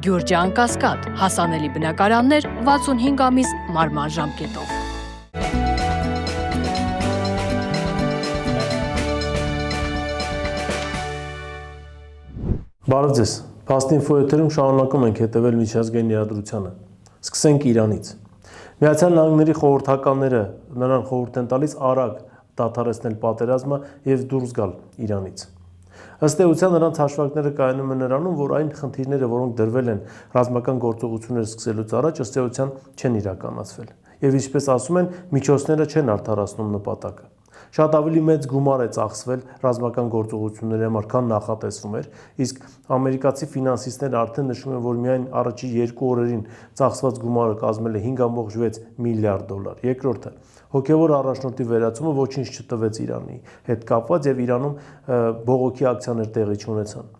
Գյուրջան Կասկադ, հասանելի բնակարաններ 65 ամիս մարման ժամկետով։ Բարև ձեզ, Փաստինֆո եթերում շարունակում ենք հետևել միջազգային իրադրությանը։ Սկսենք Իրանից։ Միացյալ Նահանգների խորհրդականները նրան խորհուրդ են տալիս արագ դադարեցնել պատերազմը եւ դուրս գալ Իրանից։ Ըստ էության նրանց հաշվարկները կայանում են նրանում, որ այն խնդիրները, որոնք դրվել են ռազմական գործողություններ սկսելուց առաջ, ըստ էության չեն իրականացվել։ Եվ ինչպես ասում են, միջոցները չեն արդարացնում նպատակը։ Շատ ավելի մեծ գումար է ծախսվել ռազմական գործողությունների համար, քան նախատեսվում էր, իսկ ամերիկացի ֆինանսիստները արդեն նշում են, որ միայն առաջի 2 օրերին ծախսված գումարը կազմել է 5.6 միլիարդ դոլար։ Երկրորդը, հոգևոր առաջնորդի վերացումը ոչինչ չտվեց Իրանի հետ կապված եւ Իրանում բողոքի ակցիաներ տեղի չունեցան։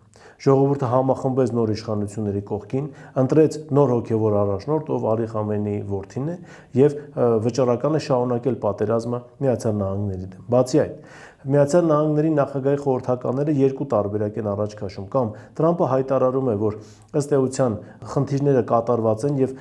Ժողովուրդը համախմբեց նոր իշխանությունների կողքին, ընտրեց նոր հոգևոր առաջնորդ, ով Ալի Խամենեիի որդին է, եւ վճռական է շարունակել պատերազմը Միացյալ Նահանգների դեմ։ Բացի այդ, Միացյալ Նահանգների նախագահի խորհրդականները 2 տարբերակ են առաջ քաշում, կամ Տրամպը հայտարարում է, որ ըստ էության խնդիրները կատարված են եւ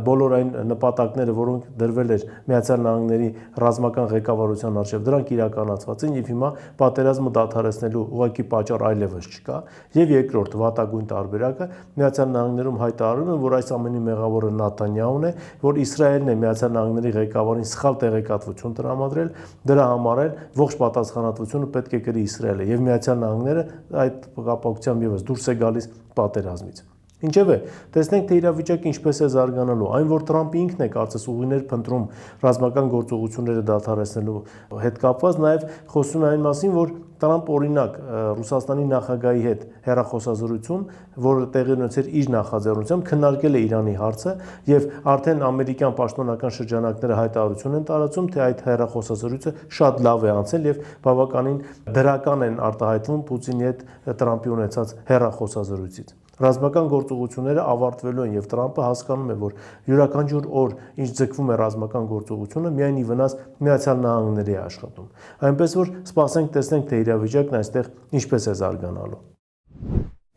բոլոր այն նպատակները, որոնք դրվել էր Միացյալ Նահանգների ռազմական ղեկավարության առջև, դրանք իրականացված են եւ հիմա պատերազմը դադարեցնելու ուղղակի պատճառ այլևս չկա։ Եվ երկրորդ վատագույն տարբերակը, Միացյալ Նահանգներում հայտարարում են, որ այս ամենի մեղավորը Նեթանյահուն է, որ Իսրայելն է Միացյալ Նահանգների ղեկավարին սխալ տեղեկատվություն տրամադրել, դրա համար էլ ողջ պատասխանատվությունը պետք է կրի Իսրայելը եւ Միացյալ Նահանգները այդ կապակցությամբ եւս դուրս է գալիս պատերազմից։ Ինչևէ, տեսնենք թե իրավիճակը ինչպես է զարգանալու։ Այն, որ Տրամպը ինքն է կարծես ուղիներ փնտրում ռազմական գործողությունները դադարեցնելու հետ կապված, նաև խոսում է այն մասին, որ Տրամպ օրինակ Ռուսաստանի նախագահի հետ հեռախոսազրույցում, որը տեղի ունեցել իր նախաձեռնությամբ, քննարկել է Իրանի հարցը եւ արդեն ամերիկյան պաշտոնական շրջանակները հայտարարություն են տարածում, թե այդ հեռախոսազրույցը շատ լավ է անցել եւ բավականին դրական են արտահայտվում Պուտինի հետ Տրամպի ունեցած հեռախոսազրույցից։ Ռազմական գործողությունները ավարտվելու են եւ Տրամպը հասկանում է, որ յուրաքանչյուր օր, ինչ ձգվում է ռազմական գործողությունը, միայն ի վնաս Միացյալ Նահանգների է աշխատում։ Այնպես որ սպասենք տեսնենք, թե իրավիճակն այստեղ ինչպես է զարգանալու։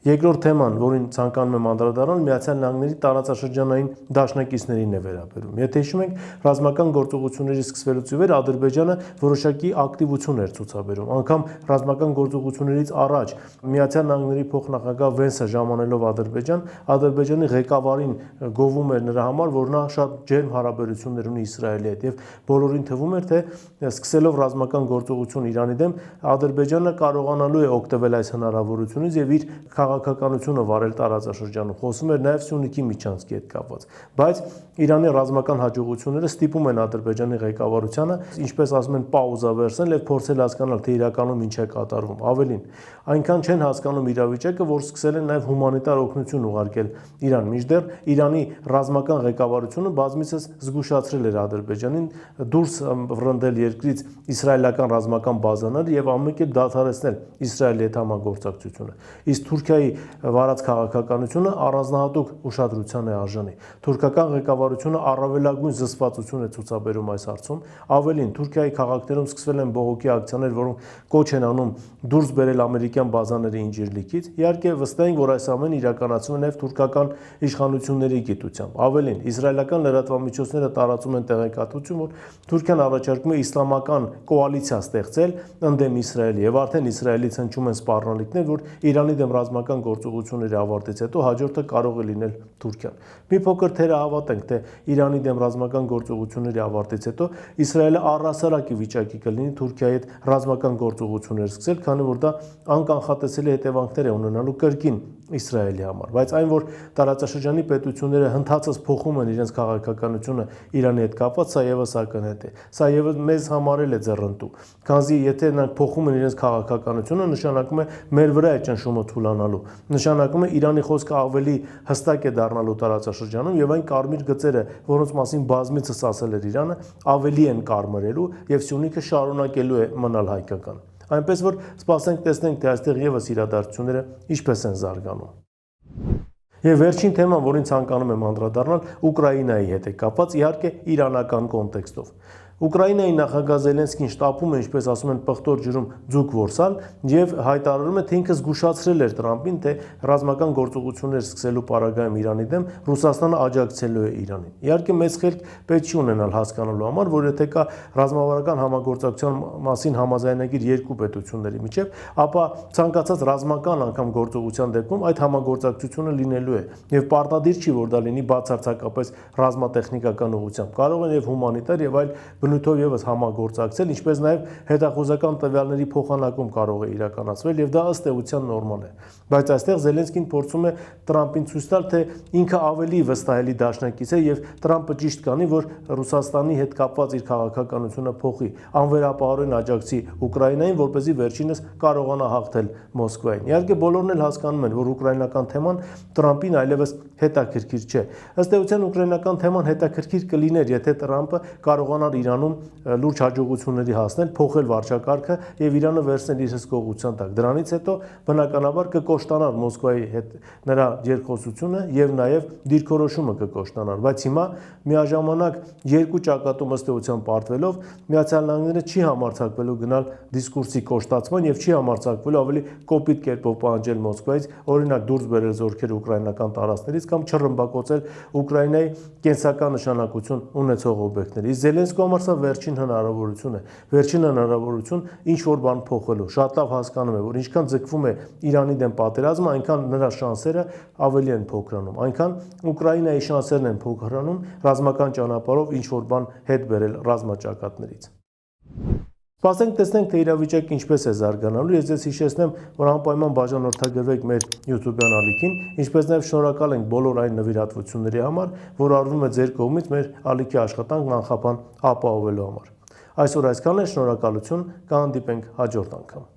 Երկրորդ թեման, որին ցանկանում եմ անդրադառնալ, Միացյալ Նահանգների տարածաշրջանային դաշնակիցներին է վերաբերում։ Եթե հիշում եք, ռազմական գործողությունների սկսվելուց ի վեր Ադրբեջանը որոշակի ակտիվություն էր ցուցաբերում։ Անգամ ռազմական գործողություններից առաջ Միացյալ Նահանգների փոխնախագահ Վենսը ժամանելով Ադրբեջանի ղեկավարին գովում էր նրա համար, որ նա շատ ջերմ հարաբերություններ ունի Իսրայելի հետ եւ բոլորին թվում էր, թե սկսելով ռազմական գործողություն Իրանի դեմ, Ադրբեջանը կարողանալու է օգտվել այս հնարավորությունից եւ իր քաղաքականությունը վարել տարածաշրջանում։ Խոսում էր նաև Սյունիքի միջանցքի հետ կապված։ Բայց Իրանի ռազմական հաջողությունները ստիպում են Ադրբեջանի ղեկավարությանը, ինչպես ասում են, պաուզա վերցնել եւ փորձել հասկանալ, թե իրականում ինչ է կատարվում։ Ավելին, այնքան չեն հասկանում իրավիճակը, որ սկսել են նաև հումանիտար օգնություն ուղարկել Իրան։ Մինչդեռ Իրանի ռազմական ղեկավարությունը բազմիցս զգուշացրել էր Ադրբեջանին դուրս վռնդել երկրից իսրայելական ռազմական բազաներ եւ ամեն կերպ դադարեցնել Իսրայելի հետ համագործակցությունը։ Իսկ Թուրքիայի վարած քաղաքականությունը առանձնահատուկ ուշադրության է արժանի։ Թուրքական ղեկավարությունը առավելագույն զսպվածություն է ցուցաբերում այս հարցում։ Ավելին, Թուրքիայի քաղաքներում սկսվել են բողոքի ակցիաներ, որոնք կոչ են անում դուրս բերել ամերիկյան բազաների Ինջիրլիկից։ Իհարկե, վստահ ենք, որ այս ամենը իրականացվում է նաև թուրքական իշխանությունների գիտությամբ։ Ավելին, իսրայելական լրատվամիջոցները տարածում են տեղեկատվություն, որ Թուրքիան առաջարկում է իսլամական կոալիցիա ստեղծել ընդդեմ Իսրայելի եւ արդեն Իսրայելից հնչում են սպառնալիքներ, որ Իրանի դեմ ռազմական գործողությունների ավարտից հետո հաջորդը կարող է լինել Թուրքիան։ Մի փոքր թերահավատ ենք, թե Իրանի դեմ ռազմական գործողությունների ավարտից հետո Իսրայելը առհասարակի վիճակի կլինի Թուրքիայի հետ ռազմական գործողություններ սկսել, քանի որ դա անկանխատեսելի հետևանքներ է ունենալու կրկին Իսրայելի համար, բայց այն, որ տարածաշրջանի պետությունները հնդածած փոխում են իրենց քաղաքականությունը Իրանի հետ կապված, սա եւս ակնհայտ է։ Սա եւս մեզ համարել է ձեռնտու, քանզի եթե նրանք փոխում են իրենց քաղաքականությունը, նշանակում է մեր վրա է ճնշումը թուլանալու, նշանակում է Իրանի խոսքը ավելի հստակ է դառնալու տարածաշրջանում եւ այն կարմիր գծերը, որոնց մասին բազմիցս ասել էր Իրանը, ավելի են կարմրելու եւ Սյունիքը շարունակելու է մնալ հայկական։ Այնպես որ սպասենք տեսնենք, թե այստեղ եւս իրադարձությունները ինչպես են զարգանում։ Եվ վերջին թեման, որին ցանկանում եմ անդրադառնալ, Ուկրաինայի հետ է կապված, իհարկե իրանական կոնտեքստով։ Ուկրաինայի նախագահ Զելենսկին շտապում է, ինչպես ասում են, պղտոր ջրում ձուկ որսալ եւ հայտարարում է, թե ինքը զգուշացրել էր Տրամփին, թե ռազմական գործողություններ սկսելու պարագայում Իրանի դեմ Ռուսաստանը աջակցելու է Իրանին։ Իհարկե մեծ խելք պետք չի ունենալ հասկանալու համար, որ եթե կա ռազմավարական համագործակցության մասին համաձայնագիր երկու պետությունների միջև, ապա ցանկացած ռազմական անգամ գործողության դեպքում այդ համագործակցությունը լինելու է եւ պարտադիր չի, որ դա լինի բացարձակապես ռազմատեխնիկական ուղղությամբ։ Կարող է եւ հումանիտար եւ այլ բնույթով եւս համագործակցել, ինչպես նաեւ հետախուզական տվյալների փոխանակում կարող է իրականացվել եւ դա ըստ էության նորմալ է։ Բայց այստեղ Զելենսկին փորձում է Տրամփին ցույց տալ, թե ինքը ավելի վստահելի դաշնակից է եւ Տրամփը ճիշտ կանի, որ Ռուսաստանի հետ կապված իր քաղաքականությունը փոխի, անվերապահորեն աջակցի Ուկրաինային, որպեսզի վերջինս կարողանա հաղթել Մոսկվային։ Իհարկե բոլորն էլ հասկանում են, որ ուկրաինական թեման Տրամփին այլևս հետաքրքիր չէ։ Ըստ էության ուկրաինական թեման հետաքրքիր կլիներ, եթե Տրամփը կարողանար Իրանում լուրջ հաջողությունների հասնել, փոխել վարչակարգը եւ Իրանը վերցնել իր հսկողության տակ։ Դրանից հետո բնականաբար կկոշտանար Մոսկվայի հետ նրա երկխոսությունը եւ նաեւ դիրքորոշումը կկոշտանար, բայց հիմա միաժամանակ երկու ճակատում ըստ էության պարտվելով Միացյալ Նահանգները չի համարձակվելու գնալ դիսկուրսի կոշտացման եւ չի համարձակվելու ավելի կոպիտ կերպով պահանջել Մոսկվայից, օրինակ դուրս բերել զորքեր ուկրաինական տարածքներից կամ չռմբակոծել Ուկրաինայի կենսական նշանակություն ունեցող օբյեկտներ։ Իսկ Զելենսկու համար սա վերջին հնարավորություն է, վերջին հնարավորություն ինչ որ բան փոխելու։ Շատ լավ հասկանում է, որ ինչքան ձգվում է Իրանի դեմ պատերազմը, այնքան նրա շանսերը ավելի են փոքրանում, այնքան Ուկրաինայի շանսերն են փոքրանում ռազմական ճանապարհով ինչ որ բան հետ բերել ռազմաճակատներից։ Սպասենք տեսնենք, թե իրավիճակը ինչպես է զարգանալու։ Ես ձեզ հիշեցնեմ, որ անպայման բաժանորդագրվեք մեր YouTube-յան ալիքին, ինչպես նաև շնորհակալ ենք բոլոր այն նվիրատվությունների համար, որ արվում է ձեր կողմից մեր ալիքի աշխատանքն անխափան ապահովելու համար։ Այսօր այսքանն է, շնորհակալություն, կհանդիպենք հաջորդ անգամ։